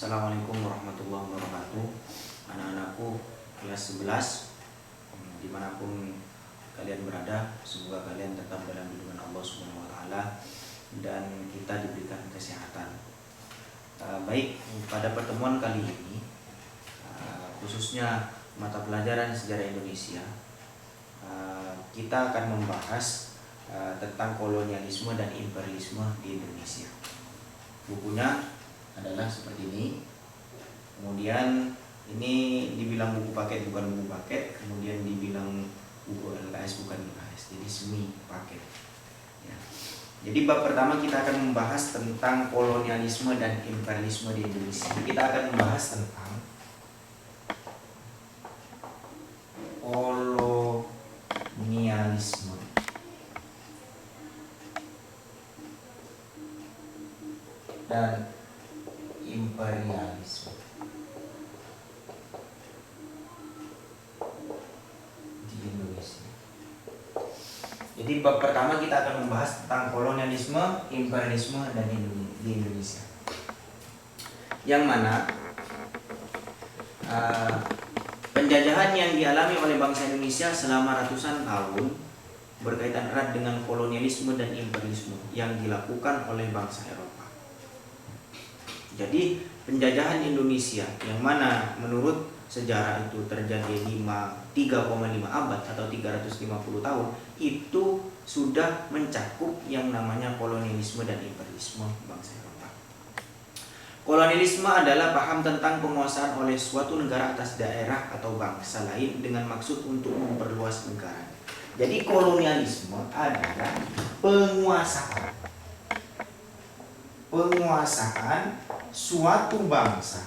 Assalamualaikum warahmatullahi wabarakatuh. Anak-anakku kelas 11, dimanapun kalian berada, semoga kalian tetap dalam lindungan Allah Subhanahu wa Ta'ala dan kita diberikan kesehatan. Baik, pada pertemuan kali ini, khususnya mata pelajaran sejarah Indonesia, kita akan membahas tentang kolonialisme dan imperialisme di Indonesia. Bukunya adalah seperti ini. Kemudian ini dibilang buku paket bukan buku paket, kemudian dibilang buku LKS bukan LKS, jadi semi paket ya. Jadi bab pertama kita akan membahas tentang kolonialisme dan imperialisme di Indonesia. Kita akan membahas tentang kolonialisme dan imperialisme di Indonesia. Jadi bab pertama kita akan membahas tentang kolonialisme, imperialisme dan di Indonesia. Yang mana penjajahan yang dialami oleh bangsa Indonesia selama ratusan tahun berkaitan erat dengan kolonialisme dan imperialisme yang dilakukan oleh bangsa Eropa. Jadi penjajahan Indonesia yang mana menurut sejarah itu terjadi 3,5 abad atau 350 tahun itu sudah mencakup yang namanya kolonialisme dan imperialisme bangsa Eropa. Kolonialisme adalah paham tentang penguasaan oleh suatu negara atas daerah atau bangsa lain dengan maksud untuk memperluas negara. Jadi kolonialisme adalah penguasaan suatu bangsa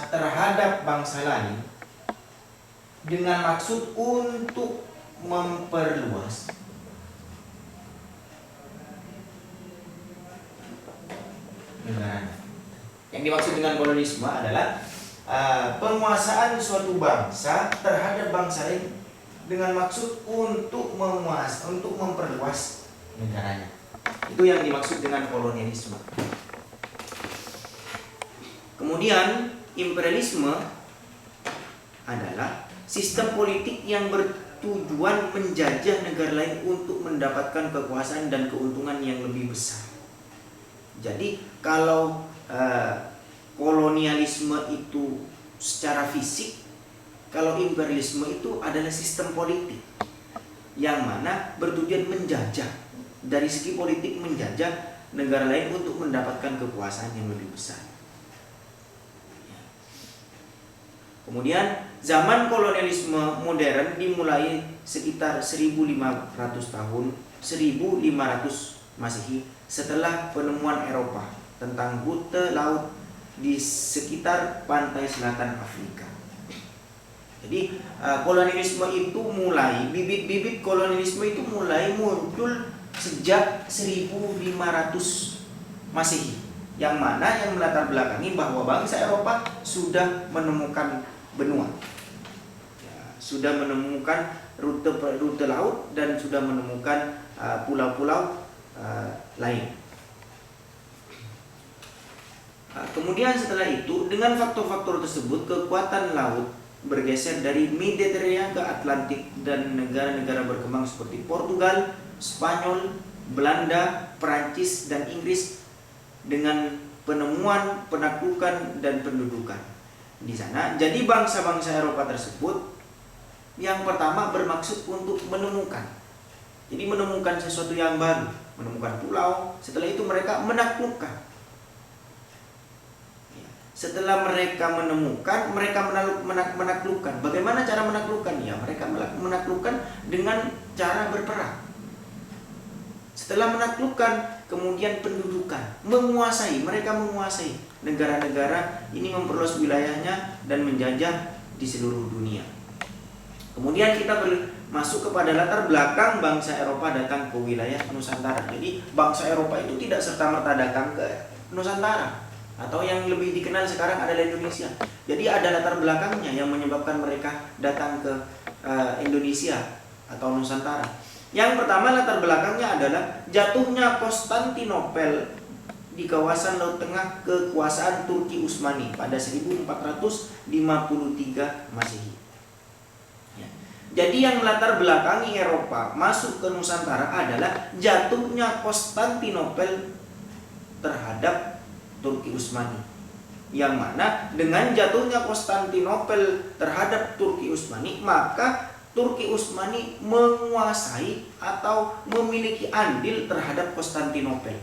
terhadap bangsa lain dengan maksud untuk memperluas negaranya. Yang dimaksud dengan kolonialisme adalah penguasaan suatu bangsa terhadap bangsa lain dengan maksud untuk memperluas negaranya. Itu yang dimaksud dengan kolonialisme. Kemudian imperialisme adalah sistem politik yang bertujuan menjajah negara lain untuk mendapatkan kekuasaan dan keuntungan yang lebih besar. Jadi kalau kolonialisme itu secara fisik, kalau imperialisme itu adalah sistem politik yang mana bertujuan menjajah, dari segi politik menjajah negara lain untuk mendapatkan kekuasaan yang lebih besar. Kemudian zaman kolonialisme modern dimulai sekitar 1500 tahun, 1500 Masehi, setelah penemuan Eropa tentang rute laut di sekitar pantai selatan Afrika. Jadi kolonialisme itu mulai, bibit-bibit kolonialisme itu mulai muncul sejak 1500 Masehi, yang mana yang melatar belakangi bahwa bangsa Eropa sudah menemukan benua, sudah menemukan rute laut dan sudah menemukan pulau-pulau lain. Kemudian setelah itu, dengan faktor-faktor tersebut, kekuatan laut bergeser dari Mediterania ke Atlantik dan negara-negara berkembang seperti Portugal, Spanyol, Belanda, Perancis, dan Inggris dengan penemuan, penaklukan, dan pendudukan di sana. Jadi bangsa-bangsa Eropa tersebut yang pertama bermaksud untuk menemukan. Jadi menemukan sesuatu yang baru, menemukan pulau. Setelah itu mereka menaklukkan. Setelah mereka menemukan, mereka menaklukkan. Bagaimana cara menaklukkan? Ya, mereka menaklukkan dengan cara berperang. Setelah menaklukkan, kemudian pendudukan, mereka menguasai negara-negara ini, memperluas wilayahnya dan menjajah di seluruh dunia. Kemudian kita masuk kepada latar belakang bangsa Eropa datang ke wilayah Nusantara. Jadi bangsa Eropa itu tidak serta-merta datang ke Nusantara, atau yang lebih dikenal sekarang adalah Indonesia. Jadi ada latar belakangnya yang menyebabkan mereka datang ke Indonesia atau Nusantara. Yang pertama, latar belakangnya adalah jatuhnya Konstantinopel di kawasan Laut Tengah kekuasaan Turki Utsmani pada 1453 Masehi. Ya. Jadi yang melatar belakangi Eropa masuk ke Nusantara adalah jatuhnya Konstantinopel terhadap Turki Utsmani. Yang mana dengan jatuhnya Konstantinopel terhadap Turki Utsmani, maka Turki Utsmani menguasai atau memiliki andil terhadap Konstantinopel,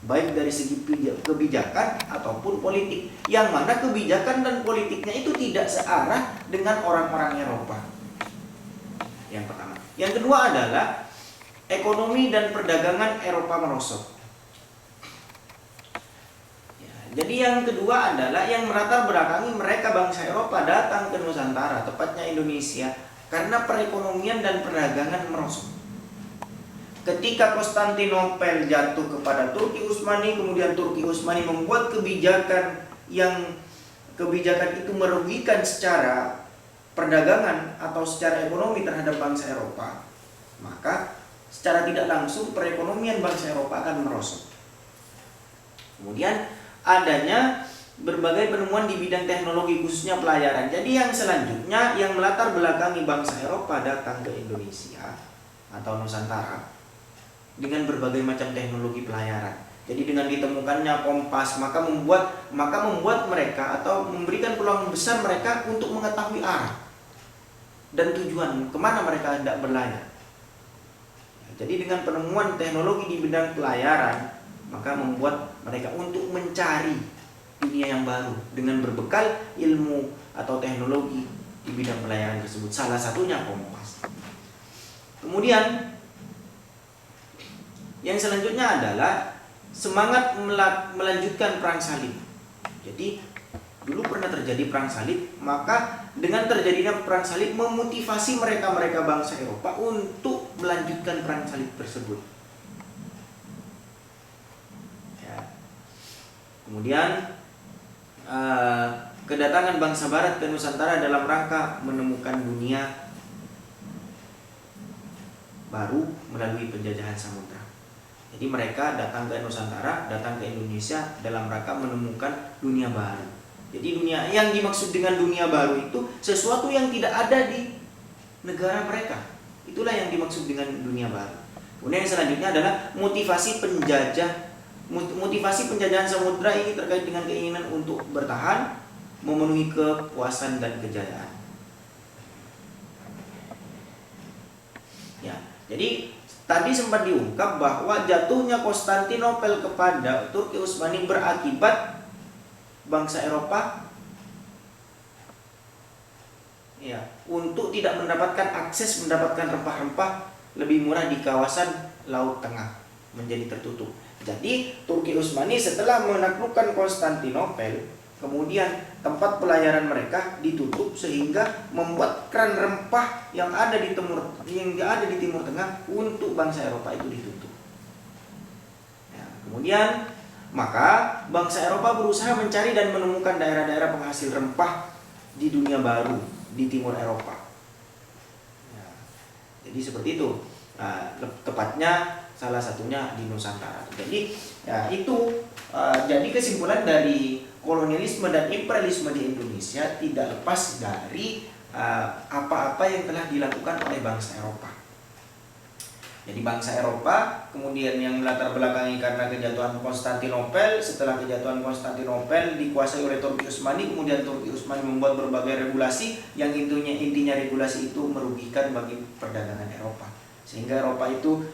baik dari segi kebijakan ataupun politik, yang mana kebijakan dan politiknya itu tidak searah dengan orang-orang Eropa. Yang pertama. Yang kedua adalah ekonomi dan perdagangan Eropa merosot. Jadi yang kedua adalah yang melatar belakangi mereka bangsa Eropa datang ke Nusantara, tepatnya Indonesia, karena perekonomian dan perdagangan merosot. Ketika Konstantinopel jatuh kepada Turki Utsmani, kemudian Turki Utsmani membuat kebijakan itu merugikan secara perdagangan atau secara ekonomi terhadap bangsa Eropa, maka secara tidak langsung perekonomian bangsa Eropa akan merosot. Kemudian adanya berbagai penemuan di bidang teknologi khususnya pelayaran. Jadi yang selanjutnya yang melatar belakangi bangsa Eropa datang ke Indonesia atau Nusantara dengan berbagai macam teknologi pelayaran. Jadi dengan ditemukannya kompas maka membuat mereka atau memberikan peluang besar mereka untuk mengetahui arah dan tujuan kemana mereka hendak berlayar. Jadi dengan penemuan teknologi di bidang pelayaran maka membuat mereka untuk mencari dunia yang baru dengan berbekal ilmu atau teknologi di bidang pelayaran tersebut. Salah satunya kompas. Kemudian yang selanjutnya adalah semangat melanjutkan perang salib. Jadi dulu pernah terjadi perang salib, maka dengan terjadinya perang salib memotivasi mereka bangsa Eropa untuk melanjutkan perang salib tersebut. Kemudian kedatangan bangsa Barat ke Nusantara dalam rangka menemukan dunia baru melalui penjajahan samudra. Jadi mereka datang ke Nusantara, datang ke Indonesia dalam rangka menemukan dunia baru. Jadi dunia yang dimaksud dengan dunia baru itu sesuatu yang tidak ada di negara mereka. Itulah yang dimaksud dengan dunia baru. Kemudian yang selanjutnya adalah motivasi penjajahan samudra ini terkait dengan keinginan untuk bertahan, memenuhi kepuasan dan kejayaan. Ya, jadi tadi sempat diungkap bahwa jatuhnya Konstantinopel kepada Turki Utsmani berakibat bangsa Eropa untuk tidak mendapatkan akses mendapatkan rempah-rempah lebih murah di kawasan Laut Tengah, menjadi tertutup. Jadi Turki Utsmani setelah menaklukkan Konstantinopel, kemudian tempat pelayaran mereka ditutup sehingga membuat keran rempah yang ada di Timur Tengah untuk bangsa Eropa itu ditutup. Kemudian maka bangsa Eropa berusaha mencari dan menemukan daerah-daerah penghasil rempah di dunia baru di Timur Eropa. Jadi seperti itu. Tepatnya salah satunya di Nusantara. Jadi jadi kesimpulan dari kolonialisme dan imperialisme di Indonesia tidak lepas dari apa-apa yang telah dilakukan oleh bangsa Eropa. Jadi bangsa Eropa kemudian yang melatar belakangi karena kejatuhan Konstantinopel. Setelah kejatuhan Konstantinopel dikuasai oleh Turki Utsmani, kemudian Turki Utsmani membuat berbagai regulasi yang intinya regulasi itu merugikan bagi perdagangan Eropa. Sehingga Eropa itu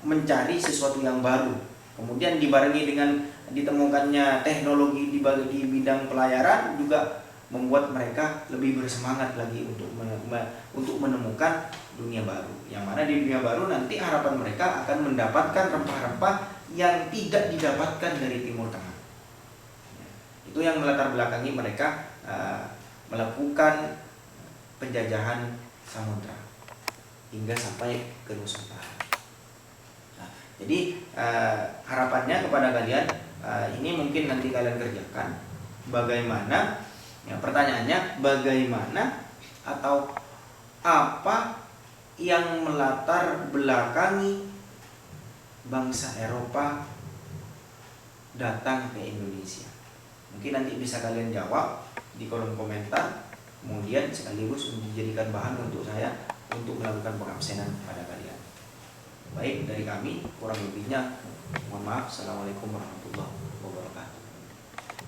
mencari sesuatu yang baru. Kemudian dibarengi dengan ditemukannya teknologi di bidang pelayaran juga membuat mereka lebih bersemangat lagi untuk menemukan dunia baru. Yang mana di dunia baru nanti harapan mereka akan mendapatkan rempah-rempah yang tidak didapatkan dari Timur Tengah. Itu yang melatar belakangi mereka melakukan penjajahan samudra hingga sampai ke Nusantara. Jadi harapannya kepada kalian ini mungkin nanti kalian kerjakan. Bagaimana? Pertanyaannya bagaimana atau apa yang melatar belakangi bangsa Eropa datang ke Indonesia? Mungkin nanti bisa kalian jawab di kolom komentar, kemudian sekaligus untuk dijadikan bahan untuk saya untuk melakukan pengabsenan pada kalian. Baik, dari kami kurang lebihnya mohon maaf. Assalamualaikum warahmatullahi wabarakatuh.